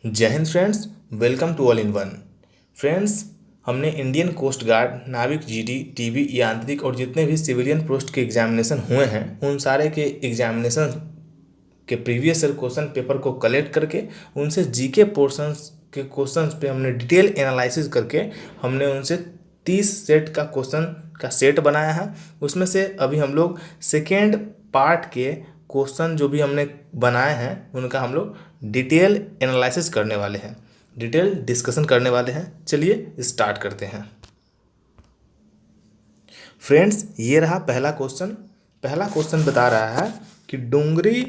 जय हिंद friends. Welcome to all in one. Friends, हमने इंडियन कोस्ट गार्ड, नाविक, जीडी, टीबी, यांत्रिक और जितने भी सिविलियन पोस्ट के एग्जामिनेशन हुए हैं उन सारे के एग्जामिनेशन के प्रीवियस ईयर क्वेश्चन पेपर को कलेक्ट करके उनसे जीके पोर्शंस के क्वेश्चंस पे हमने डिटेल एनालिसिस करके हमने उनसे 30 सेट का क्वेश्चन का सेट बनाया है। उसमें से अभी हम लोग सेकेंड पार्ट के क्वेश्चन जो भी हमने बनाए हैं उनका हम लोग डिटेल एनालिसिस करने वाले हैं, डिटेल डिस्कशन करने वाले हैं। चलिए स्टार्ट करते हैं। फ्रेंड्स, ये रहा पहला क्वेश्चन। पहला क्वेश्चन बता रहा है कि डोंगरी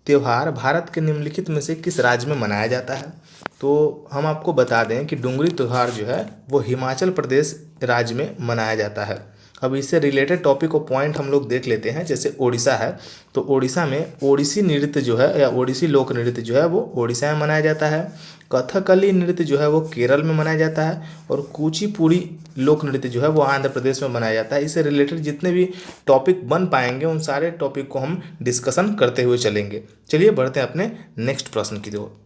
त्यौहार भारत के निम्नलिखित में से किस राज्य में मनाया जाता है। तो हम आपको बता दें कि डोंगरी त्यौहार जो है वो हिमाचल प्रदेश राज्य में मनाया जाता है। अब इससे रिलेटेड टॉपिक और पॉइंट हम लोग देख लेते हैं। जैसे ओडिशा है तो ओडिशा में ओडिसी नृत्य जो है या ओडिसी लोक नृत्य जो है वो ओडिशा में मनाया जाता है। कथकली नृत्य जो है वो केरल में मनाया जाता है और कुचिपुड़ी लोक नृत्य जो है वो आंध्र प्रदेश में मनाया जाता है। इससे रिलेटेड जितने भी टॉपिक बन पाएंगे उन सारे टॉपिक को हम डिस्कशन करते हुए चलेंगे। चलिए बढ़ते हैं अपने नेक्स्ट प्रश्न की ओर।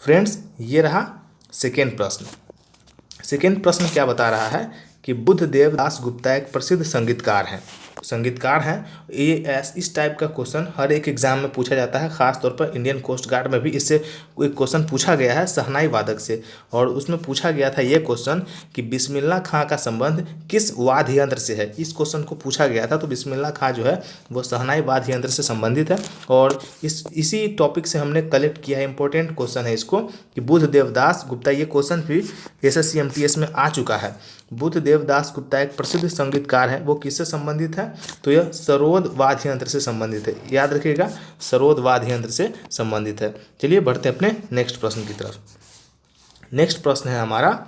फ्रेंड्स, ये रहा सेकेंड प्रश्न। सेकेंड प्रश्न क्या बता रहा है कि बुद्धदेव दास गुप्ता एक प्रसिद्ध संगीतकार हैं। ये इस टाइप का क्वेश्चन हर एक एग्जाम में पूछा जाता है। खास तौर पर इंडियन कोस्ट गार्ड में भी इससे एक क्वेश्चन पूछा गया है शहनाई वादक से, और उसमें पूछा गया था ये क्वेश्चन कि बिस्मिल्लाह खां का संबंध किस वाद्य यंत्र से है। इस क्वेश्चन को पूछा गया था। तो बिस्मिल्लाह खां जो है वो शहनाई वाद्य यंत्र से संबंधित है और इसी टॉपिक से हमने कलेक्ट किया है। इंपॉर्टेंट क्वेश्चन है इसको कि बुद्धदेव दास गुप्ता, ये क्वेश्चन भी SSC MTS में आ चुका है। बुद्धदेव दास गुप्ता एक प्रसिद्ध संगीतकार है, वो किससे संबंधित है? तो यह सरोद वाद्य यंत्र से संबंधित है। याद रखिएगा, सरोद वाद्य यंत्र से संबंधित है। चलिए बढ़ते हैं अपने नेक्स्ट प्रश्न की तरफ। नेक्स्ट प्रश्न है हमारा,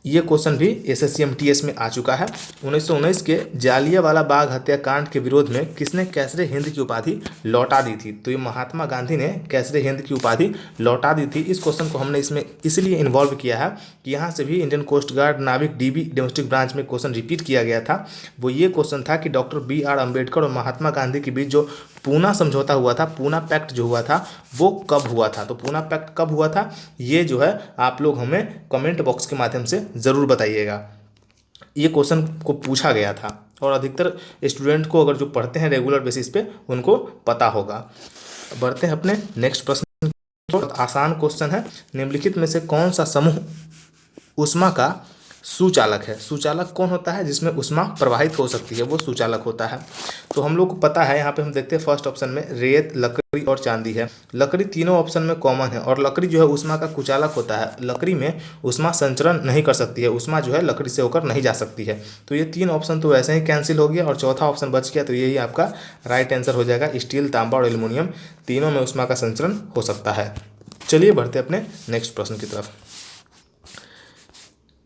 ये क्वेश्चन भी SSC MTS में आ चुका है। 1919 के जालियांवाला बाग हत्याकांड के विरोध में किसने कैसरे हिंद की उपाधि लौटा दी थी? तो ये महात्मा गांधी ने कैसरे हिंद की उपाधि लौटा दी थी। इस क्वेश्चन को हमने इसमें इसलिए इन्वॉल्व किया है कि यहाँ से भी इंडियन कोस्ट गार्ड, नाविक, DB डोमेस्टिक ब्रांच में क्वेश्चन रिपीट किया गया था। वो ये क्वेश्चन था कि डॉक्टर BR अम्बेडकर और महात्मा गांधी के बीच जो पूना समझौता हुआ था, पूना पैक्ट जो हुआ था, वो कब हुआ था? तो पूना पैक्ट कब हुआ था ये जो है आप लोग हमें कमेंट बॉक्स के माध्यम से ज़रूर बताइएगा। ये क्वेश्चन को पूछा गया था और अधिकतर स्टूडेंट को, अगर जो पढ़ते हैं रेगुलर बेसिस पे, उनको पता होगा। बढ़ते हैं अपने नेक्स्ट प्रश्न। बहुत आसान क्वेश्चन है। निम्नलिखित में से कौन सा समूह ऊष्मा का सुचालक है? सुचालक कौन होता है? जिसमें ऊष्मा प्रवाहित हो सकती है वो सुचालक होता है। तो हम लोग को पता है, यहाँ पे हम देखते हैं फर्स्ट ऑप्शन में रेत, लकड़ी और चांदी है। लकड़ी तीनों ऑप्शन में कॉमन है और लकड़ी जो है ऊष्मा का कुचालक होता है। लकड़ी में ऊष्मा संचरण नहीं कर सकती है, ऊष्मा जो है लकड़ी से होकर नहीं जा सकती है। तो ये 3 ऑप्शन तो वैसे ही कैंसिल हो गया और चौथा ऑप्शन बच गया। तो यही आपका राइट आंसर हो जाएगा। स्टील, तांबा और एल्युमिनियम तीनों में ऊष्मा का संचरण हो सकता है। चलिए बढ़ते अपने नेक्स्ट प्रश्न की तरफ।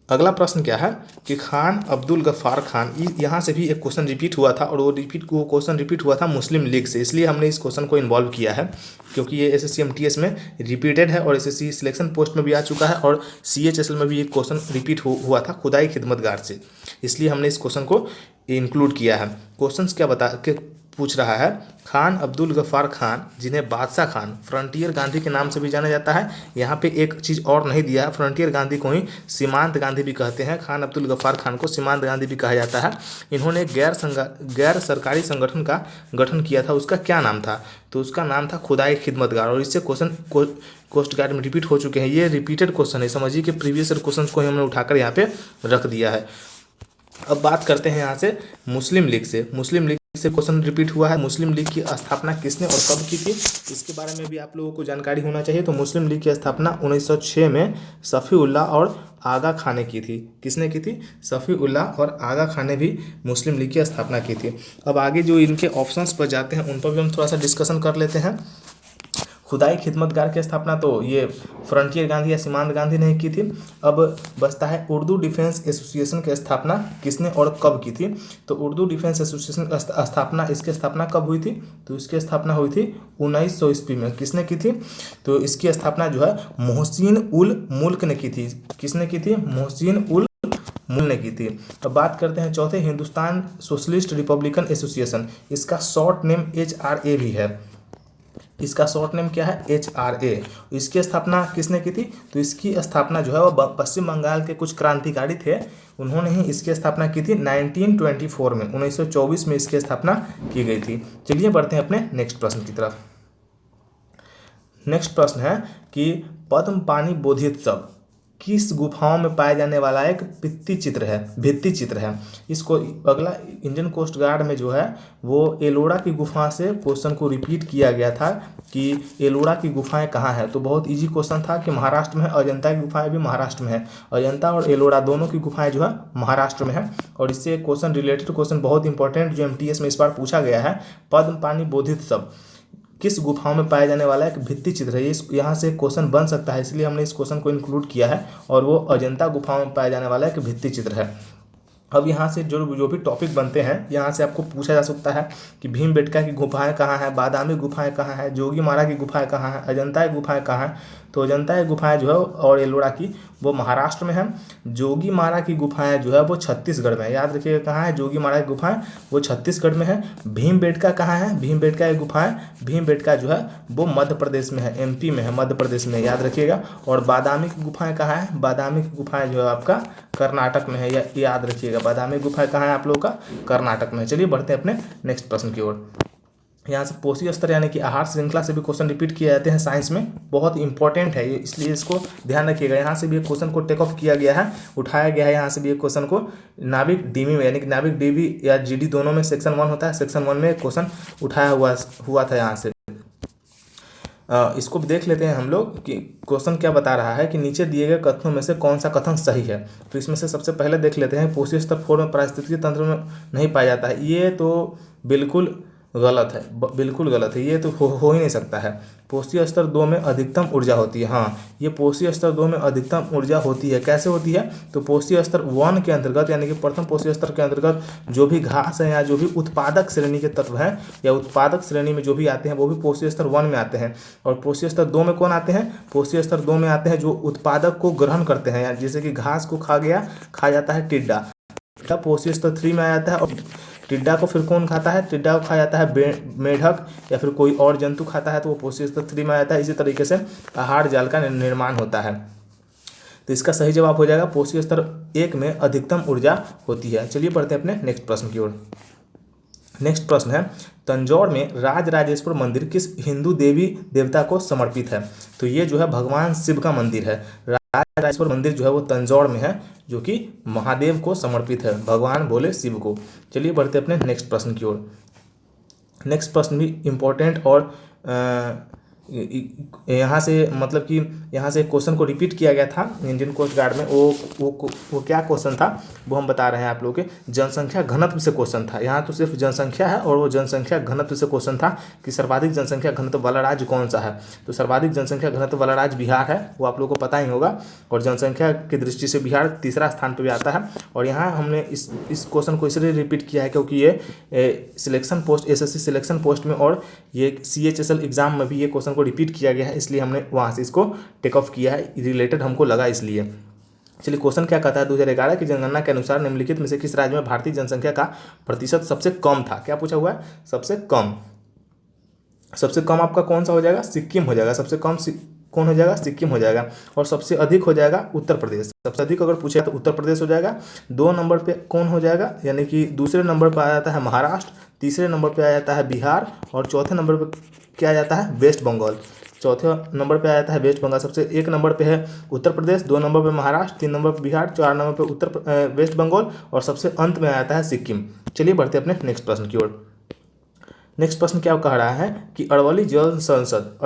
अगला प्रश्न क्या है कि खान अब्दुल गफ्फार खान, यहाँ से भी एक क्वेश्चन रिपीट हुआ था और वो क्वेश्चन रिपीट हुआ था मुस्लिम लीग से। इसलिए हमने इस क्वेश्चन को इन्वॉल्व किया है क्योंकि ये SSC MTS में रिपीटेड है और SSC सिलेक्शन पोस्ट में भी आ चुका है और CHSL में भी एक क्वेश्चन रिपीट हुआ था खुदाई खिदमतगार से। इसलिए हमने इस क्वेश्चन को इंक्लूड किया है। क्वेश्चन क्या पूछ रहा है, खान अब्दुल गफ्फार खान, जिन्हें बादशाह खान, फ्रंटियर गांधी के नाम से भी जाना जाता है। यहाँ पे एक चीज़ और नहीं दिया है, फ्रंटियर गांधी को ही सीमांत गांधी भी कहते हैं। खान अब्दुल गफ्फार खान को सीमांत गांधी भी कहा जाता है। इन्होंने गैर सरकारी संगठन का गठन किया था, उसका क्या नाम था? तो उसका नाम था खुदाई खिदमतगार। और इससे क्वेश्चन कोस्ट गार्ड में रिपीट हो चुके हैं। ये रिपीटेड क्वेश्चन है, समझिए कि प्रीवियस क्वेश्चन को हमने उठाकर यहाँ पे रख दिया है। अब बात करते हैं यहाँ से मुस्लिम लीग से। मुस्लिम लीग से क्वेश्चन रिपीट हुआ है। मुस्लिम लीग की स्थापना किसने और कब की थी, इसके बारे में भी आप लोगों को जानकारी होना चाहिए। तो मुस्लिम लीग की स्थापना 1906 में सफ़ीउल्लाह और आगा खान ने की थी। किसने की थी? सफ़ीउल्लाह और आगा खान ने भी मुस्लिम लीग की स्थापना की थी। अब आगे जो इनके ऑप्शंस पर जाते हैं उन पर भी हम थोड़ा सा डिस्कशन कर लेते हैं। खुदाई खिदमतगार की स्थापना तो ये फ्रंटियर गांधी या सीमांत गांधी ने की थी। अब बचता है उर्दू डिफेंस एसोसिएशन की स्थापना किसने और कब की थी। तो उर्दू डिफेंस एसोसिएशन स्थापना, इसकी स्थापना कब हुई थी? तो इसकी स्थापना हुई थी 1900 ईस्वी में। किसने की थी? तो इसकी स्थापना जो है मोहसिन उल मुल्क ने की थी। किसने की थी? मोहसिन उल मूल ने की थी। अब बात करते हैं चौथे, हिंदुस्तान सोशलिस्ट रिपब्लिकन एसोसिएशन, इसका शॉर्ट नेम HRA भी है। इसका शॉर्ट नेम क्या है? HRA। इसकी स्थापना किसने की थी? तो इसकी स्थापना जो है वो पश्चिम बंगाल के कुछ क्रांतिकारी थे, उन्होंने ही इसकी स्थापना की थी 1924 में, 1924 में इसकी स्थापना की गई थी। चलिए बढ़ते हैं अपने नेक्स्ट प्रश्न की तरफ। नेक्स्ट प्रश्न है कि पद्म पानी बोधित्सव किस गुफाओं में पाए जाने वाला एक भित्ति चित्र है। इसको अगला इंडियन कोस्ट गार्ड में जो है वो एलोरा की गुफा से क्वेश्चन को रिपीट किया गया था कि एलोरा की गुफाएं कहाँ है। तो बहुत इजी क्वेश्चन था कि महाराष्ट्र में है, अजंता की गुफाएं भी महाराष्ट्र में है, अजंता और एलोरा दोनों की गुफाएं जो है महाराष्ट्र में है। और इससे क्वेश्चन रिलेटेड क्वेश्चन बहुत इंपॉर्टेंट जो MTS में इस बार पूछा गया है, पद्म पानी बोधित्सव किस गुफाओं में पाया जाने वाला एक भित्ति चित्र है। ये यहाँ से क्वेश्चन बन सकता है, इसलिए हमने इस क्वेश्चन को इंक्लूड किया है, और वो अजंता गुफाओं में पाया जाने वाला एक भित्ति चित्र है। अब यहाँ से जो भी टॉपिक बनते हैं, यहाँ से आपको पूछा जा सकता है कि भीमबेटका की गुफाएं कहाँ हैं, बादामी गुफाएं कहाँ हैं, जोगीमारा की गुफाएं कहाँ हैं, अजंता की गुफाएं कहाँ हैं। तो अजंता की गुफाएं जो है और एलोरा की वो महाराष्ट्र में है। जोगीमारा की गुफाएं जो है वो छत्तीसगढ़ में है, याद रखिएगा कहाँ है जोगीमारा की गुफाएं, वो छत्तीसगढ़ में है। भीमबेटका कहाँ है? भीमबेटका की गुफाएं, भीमबेटका जो है वो मध्य प्रदेश में है, MP में है, मध्य प्रदेश में, याद रखिएगा। और बादामी की गुफाएं कहाँ है? बादामी की गुफाएं जो है आपका कर्नाटक में है, याद रखिएगा। बादामी गुफाएं कहाँ है आप लोगों का? कर्नाटक में है। चलिए बढ़ते हैं अपने नेक्स्ट प्रश्न की ओर। यहाँ से पोषी स्तर यानी कि आहार श्रृंखला से भी क्वेश्चन रिपीट किए जाते हैं साइंस में, बहुत इंपॉर्टेंट है ये, इसलिए इसको ध्यान रखिएगा। यहाँ से भी एक क्वेश्चन को टेक ऑफ किया गया है, उठाया गया है यहाँ से भी एक क्वेश्चन को। नाविक डीवी में यानी कि नाविक डीवी या GD दोनों में सेक्शन 1 होता है, सेक्शन 1 में क्वेश्चन उठाया हुआ था यहाँ से। इसको भी देख लेते हैं हम लोग कि क्वेश्चन क्या बता रहा है कि नीचे दिए गए कथनों में से कौन सा कथन सही है। तो इसमें से सबसे पहले देख लेते हैं, पोषी स्तर 4 में पारिस्थितिकी तंत्र में नहीं पाया जाता है। ये तो बिल्कुल गलत है, बिल्कुल गलत है, ये तो हो ही नहीं सकता है। पोषी स्तर 2 में अधिकतम ऊर्जा होती है, हाँ ये पोषी स्तर 2 में अधिकतम ऊर्जा होती है। कैसे होती है? तो पोषी स्तर 1 के अंतर्गत यानी कि प्रथम पोषी स्तर के अंतर्गत जो भी घास है या जो भी उत्पादक श्रेणी के तत्व हैं या उत्पादक श्रेणी में जो भी आते हैं वो भी पोषी स्तर 1 में आते हैं। और पोषी स्तर 2 में कौन आते हैं? पोषी स्तर 2 में आते हैं जो उत्पादक को ग्रहण करते हैं, जैसे कि घास को खा जाता है टिड्डा, पोषी स्तर 3 में आ जाता है। और टिड्डा को फिर कौन खाता है? टिड्डा को खाया जाता है मेढक या फिर कोई और जंतु खाता है, तो वो पोषी स्तर 3 में आ जाता है। इसी तरीके से आहार जाल का निर्माण होता है। तो इसका सही जवाब हो जाएगा पोषी स्तर 1 में अधिकतम ऊर्जा होती है। चलिए बढ़ते हैं अपने नेक्स्ट प्रश्न की ओर। नेक्स्ट प्रश्न है, तंजौर में राजराजेश्वर मंदिर किस हिंदू देवी देवता को समर्पित है। तो ये जो है भगवान शिव का मंदिर है। राजराजेश्वर मंदिर जो है वो तंजौर में है, जो कि महादेव को समर्पित है, भगवान भोले शिव को। चलिए बढ़ते अपने नेक्स्ट प्रश्न की ओर। नेक्स्ट प्रश्न भी इम्पोर्टेंट और यहाँ से मतलब कि यहाँ से क्वेश्चन को रिपीट किया गया था इंडियन कोस्ट गार्ड में। वो क्या क्वेश्चन था वो हम बता रहे हैं आप लोगों के। जनसंख्या घनत्व से क्वेश्चन था, यहाँ तो सिर्फ जनसंख्या है और वो जनसंख्या घनत्व से क्वेश्चन था कि सर्वाधिक जनसंख्या घनत्व वाला राज्य कौन सा है। तो सर्वाधिक जनसंख्या घनत्व वाला राज्य बिहार है, वो आप लोगों को पता ही होगा। और जनसंख्या की दृष्टि से बिहार तीसरा स्थान पर भी आता है। और यहाँ हमने इस क्वेश्चन को इसलिए रिपीट किया है क्योंकि ये selection post SSC selection post में और ये CHSL एग्जाम में भी ये क्वेश्चन रिपीट किया गया है, इसलिए हमने वहां से इसको टेक ऑफ किया है, रिलेटेड हमको लगा इसलिए। चलिए क्वेश्चन क्या कहता है, 2011 की जनगणना के अनुसार निम्नलिखित में से किस राज्य में भारतीय जनसंख्या का प्रतिशत सबसे कम था। क्या पूछा हुआ है? सबसे कम आपका कौन सा हो जाएगा? सिक्किम हो जाएगा। सबसे कम कौन हो जाएगा? सिक्किम हो जाएगा। और सबसे अधिक हो जाएगा उत्तर प्रदेश। सबसे अधिक अगर पूछे तो उत्तर प्रदेश हो जाएगा। 2 नंबर पे कौन हो जाएगा? यानी कि दूसरे नंबर पर आ जाता है महाराष्ट्र, तीसरे नंबर पे आ जाता है बिहार और चौथे नंबर पे क्या आ जाता है? वेस्ट बंगाल। चौथे नंबर पे आ जाता है वेस्ट बंगाल। सबसे 1 नंबर पे है उत्तर प्रदेश, 2 नंबर पे महाराष्ट्र, 3 नंबर पे बिहार, 4 नंबर पे वेस्ट बंगाल और सबसे अंत में आ जाता है सिक्किम। चलिए बढ़ते अपने नेक्स्ट प्रश्न की ओर। नेक्स्ट प्रश्न क्या कह रहा है कि अरवली जल संसद।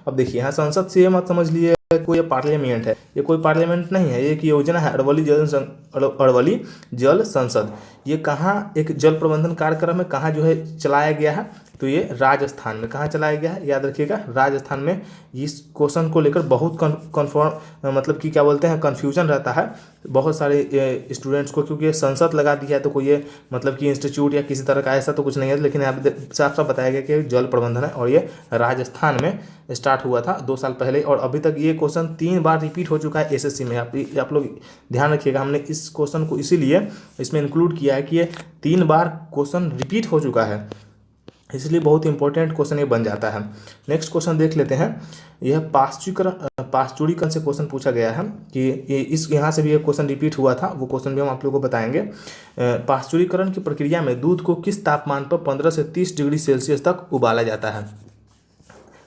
अब देखिए यहाँ संसद से ये मत समझ लिए कोई पार्लियामेंट है, ये कोई पार्लियामेंट नहीं है, ये एक योजना है अरवली जल संसद। ये कहाँ एक जल प्रबंधन कार्यक्रम है, कहाँ जो है चलाया गया है? तो ये राजस्थान में कहाँ चलाया गया है, याद रखिएगा राजस्थान में। इस क्वेश्चन को लेकर बहुत कन्फर्म मतलब कि क्या बोलते हैं कन्फ्यूजन रहता है बहुत सारे स्टूडेंट्स को, क्योंकि ये संसद लगा दिया है तो कोई ये मतलब कि इंस्टीट्यूट या किसी तरह का ऐसा तो कुछ नहीं है, लेकिन यहाँ पे साफ साफ बताया गया कि जल प्रबंधन है और ये राजस्थान में स्टार्ट हुआ था 2 साल पहले। और अभी तक ये क्वेश्चन 3 बार रिपीट हो चुका है एसएससी में। आप लोग ध्यान रखिएगा, हमने इस क्वेश्चन को इसीलिए इसमें इंक्लूड किया है कि ये 3 बार क्वेश्चन रिपीट हो चुका है, इसलिए बहुत इंपॉर्टेंट क्वेश्चन ये बन जाता है। नेक्स्ट क्वेश्चन देख लेते हैं। यह पाश्चुरीकरण से क्वेश्चन पूछा गया है कि इस यहाँ से भी एक क्वेश्चन रिपीट हुआ था, वो क्वेश्चन भी हम आप लोगों को बताएंगे। पाश्चुरीकरण की प्रक्रिया में दूध को किस तापमान पर 15 से 30 डिग्री सेल्सियस तक उबाला जाता है।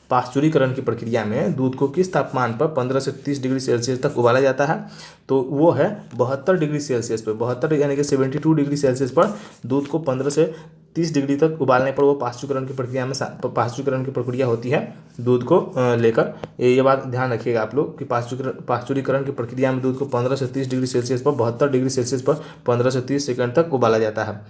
पाश्चुरीकरण की प्रक्रिया में दूध को किस तापमान पर 15 से 30 डिग्री सेल्सियस तक उबाला जाता है, तो वो है 72 डिग्री सेल्सियस पर। 72 यानी कि 72 डिग्री सेल्सियस पर दूध को 15 से 30 डिग्री तक उबालने पर वो पाश्चुरीकरण की प्रक्रिया में पाश्चुरीकरण की प्रक्रिया होती है दूध को लेकर। ये बात ध्यान रखिएगा आप लोग कि पाश्चुरीकरण की प्रक्रिया में दूध को 15 से 30 डिग्री सेल्सियस पर 72 डिग्री सेल्सियस पर 15 से 30 सेकंड तक उबाला जाता है।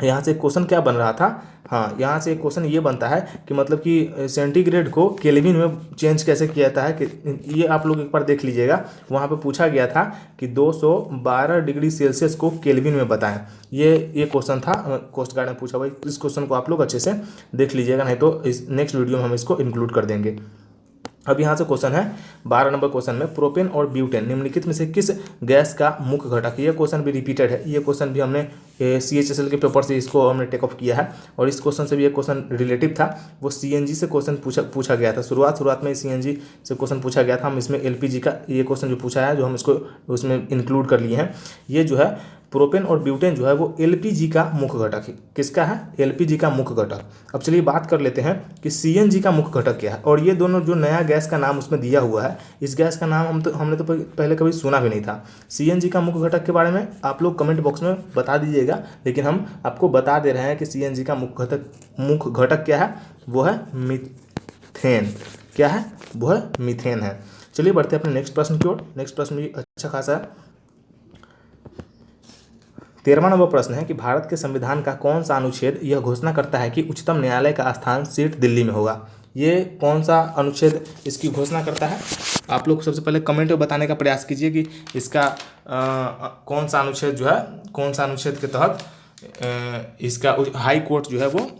यहाँ से क्वेश्चन क्या बन रहा था, हाँ यहाँ से एक क्वेश्चन ये बनता है कि मतलब कि सेंटीग्रेड को केल्विन में चेंज कैसे किया जाता है, कि ये आप लोग एक बार देख लीजिएगा। वहाँ पे पूछा गया था कि 212 डिग्री सेल्सियस को केल्विन में बताएं। ये क्वेश्चन था, कोस्ट गार्ड ने पूछा। भाई इस क्वेश्चन को आप लोग अच्छे से देख लीजिएगा, नहीं तो इस नेक्स्ट वीडियो में हम इसको इंक्लूड कर देंगे। अब यहाँ से क्वेश्चन है 12 नंबर क्वेश्चन में, प्रोपेन और ब्यूटेन निम्नलिखित में से किस गैस का मुख्य घटक है। ये क्वेश्चन भी रिपीटेड है, ये क्वेश्चन भी हमने CHSL के पेपर से इसको हमने टेक ऑफ किया है, और इस क्वेश्चन से भी एक क्वेश्चन रिलेटिव था, वो CNG से क्वेश्चन पूछा गया था। शुरुआत में CNG से क्वेश्चन पूछा गया था। हम इसमें LPG का ये क्वेश्चन जो पूछा है, जो हम इसको उसमें इंक्लूड कर लिए हैं। ये जो है प्रोपेन और ब्यूटेन जो है वो LPG का मुख्य घटक है। किसका है, LPG का मुख्य घटक। अब चलिए बात कर लेते हैं कि CNG का मुख्य घटक क्या है। और ये दोनों जो नया गैस का नाम उसमें दिया हुआ है, इस गैस का नाम हमने तो पहले कभी सुना भी नहीं था। CNG का मुख्य घटक के बारे में आप लोग कमेंट बॉक्स में बता दीजिएगा, लेकिन हम आपको बता दे रहे हैं कि CNG का मुख्य घटक क्या है, वो है मीथेन। क्या है, वो है मीथेन है। चलिए बढ़ते हैं अपने नेक्स्ट प्रश्न की ओर। नेक्स्ट प्रश्न भी अच्छा खासा है। 13वां नंबर प्रश्न है कि भारत के संविधान का कौन सा अनुच्छेद यह घोषणा करता है कि उच्चतम न्यायालय का स्थान सीट दिल्ली में होगा। ये कौन सा अनुच्छेद इसकी घोषणा करता है, आप लोग सबसे पहले कमेंट में बताने का प्रयास कीजिए कि इसका कौन सा अनुच्छेद जो है, कौन सा अनुच्छेद के तहत इसका हाई कोर्ट जो है वो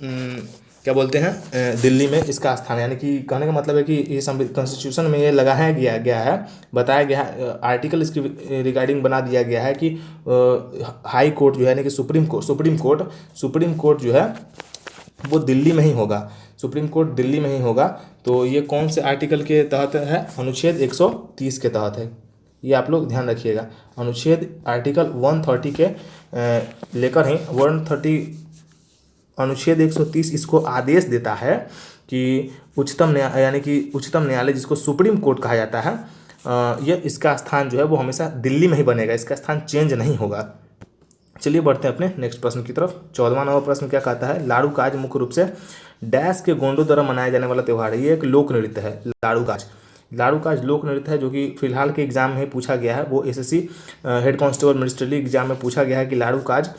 क्या बोलते हैं दिल्ली में इसका स्थान है। यानी कि कहने का मतलब है कि ये कॉन्स्टिट्यूशन में ये लगाया गया है, बताया गया है, आर्टिकल इसकी रिगार्डिंग बना दिया गया है कि हाई कोर्ट जो है यानी कि सुप्रीम कोर्ट जो है वो दिल्ली में ही होगा। सुप्रीम कोर्ट दिल्ली में ही होगा। तो ये कौन से आर्टिकल के तहत है, अनुच्छेद 130 के तहत है। ये आप लोग ध्यान रखिएगा, अनुच्छेद आर्टिकल 130 के लेकर ही 130 अनुच्छेद 130 इसको आदेश देता है कि उच्चतम न्यायालय जिसको सुप्रीम कोर्ट कहा जाता है, यह इसका स्थान जो है वो हमेशा दिल्ली में ही बनेगा, इसका स्थान चेंज नहीं होगा। चलिए बढ़ते हैं अपने नेक्स्ट प्रश्न की तरफ। 14वां नंबर प्रश्न क्या कहता है, लाड़ू काज मुख्य रूप से डैश के गोंडों द्वारा मनाया जाने वाला त्यौहार है। ये एक लोक नृत्य है लाड़ू काज लोक नृत्य है, जो कि फिलहाल के एग्जाम में पूछा गया है। वो SSC head constable ministerial exam में पूछा गया है कि लाड़ू काज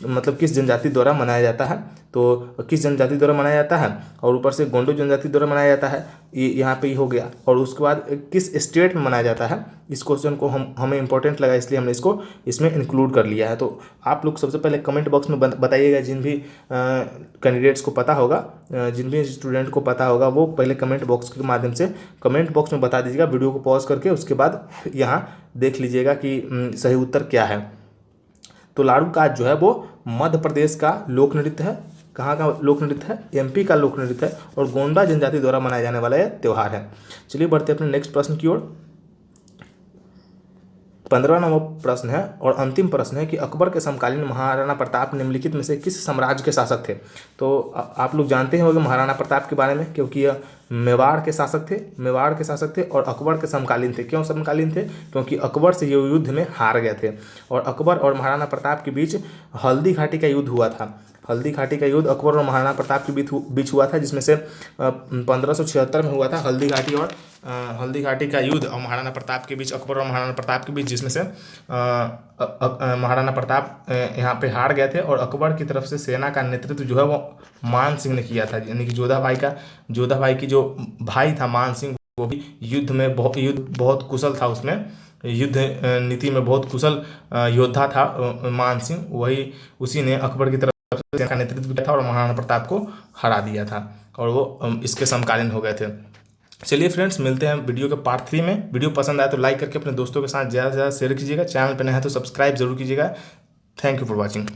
मतलब किस जनजाति द्वारा मनाया जाता है। तो किस जनजाति द्वारा मनाया जाता है, और ऊपर से गोंडो जनजाति द्वारा मनाया जाता है, ये यहाँ पे ही हो गया। और उसके बाद किस स्टेट में मनाया जाता है, इस क्वेश्चन को हमें इंपॉर्टेंट लगा, इसलिए हमने इसको इसमें इंक्लूड कर लिया है। तो आप लोग सबसे पहले कमेंट बॉक्स में बताइएगा, जिन भी कैंडिडेट्स को पता होगा, जिन भी स्टूडेंट को पता होगा, वो पहले कमेंट बॉक्स के माध्यम से कमेंट बॉक्स में बता दीजिएगा। वीडियो को पॉज करके उसके बाद यहाँ देख लीजिएगा कि सही उत्तर क्या है। तो लाड़ू काज जो है वो मध्य प्रदेश का लोक नृत्य है। कहाँ का लोक नृत्य है, MP का लोक नृत्य है, और गोंडा जनजाति द्वारा मनाया जाने वाला यह त्यौहार है। चलिए बढ़ते हैं अपने नेक्स्ट प्रश्न की ओर। 15वां नंबर प्रश्न है और अंतिम प्रश्न है कि अकबर के समकालीन महाराणा प्रताप निम्नलिखित में से किस साम्राज्य के शासक थे। तो आप लोग जानते होंगे महाराणा प्रताप के बारे में, क्योंकि यह मेवाड़ के शासक थे, मेवाड़ के शासक थे और अकबर के समकालीन थे। क्यों समकालीन थे? क्योंकि अकबर से ये युद्ध में हार गए थे। और अकबर और महाराणा प्रताप के बीच हल्दी घाटी का युद्ध हुआ था। हल्दी घाटी का युद्ध अकबर और महाराणा प्रताप के बीच हुआ था, जिसमें से 1576 में हुआ था हल्दी घाटी। और हल्दी घाटी का युद्ध और महाराणा प्रताप के बीच, अकबर और महाराणा प्रताप के बीच, जिसमें से महाराणा प्रताप यहाँ पे हार गए थे। और अकबर की तरफ से सेना का नेतृत्व जो है वो मान सिंह ने किया था, यानी कि जोधा भाई की जो भाई था मान सिंह, वो भी युद्ध बहुत कुशल था। उसमें युद्ध नीति में बहुत कुशल योद्धा था मान सिंह। वही उसी ने अकबर की तरफ से सेना का नेतृत्व किया था और महाराणा प्रताप को हरा दिया था, और वो इसके समकालीन हो गए थे। चलिए फ्रेंड्स, मिलते हैं वीडियो के पार्ट 3 में। वीडियो पसंद आए तो लाइक करके अपने दोस्तों के साथ ज़्यादा से ज़्यादा शेयर कीजिएगा। चैनल पर नए हैं तो सब्सक्राइब जरूर कीजिएगा। Thank you for watching.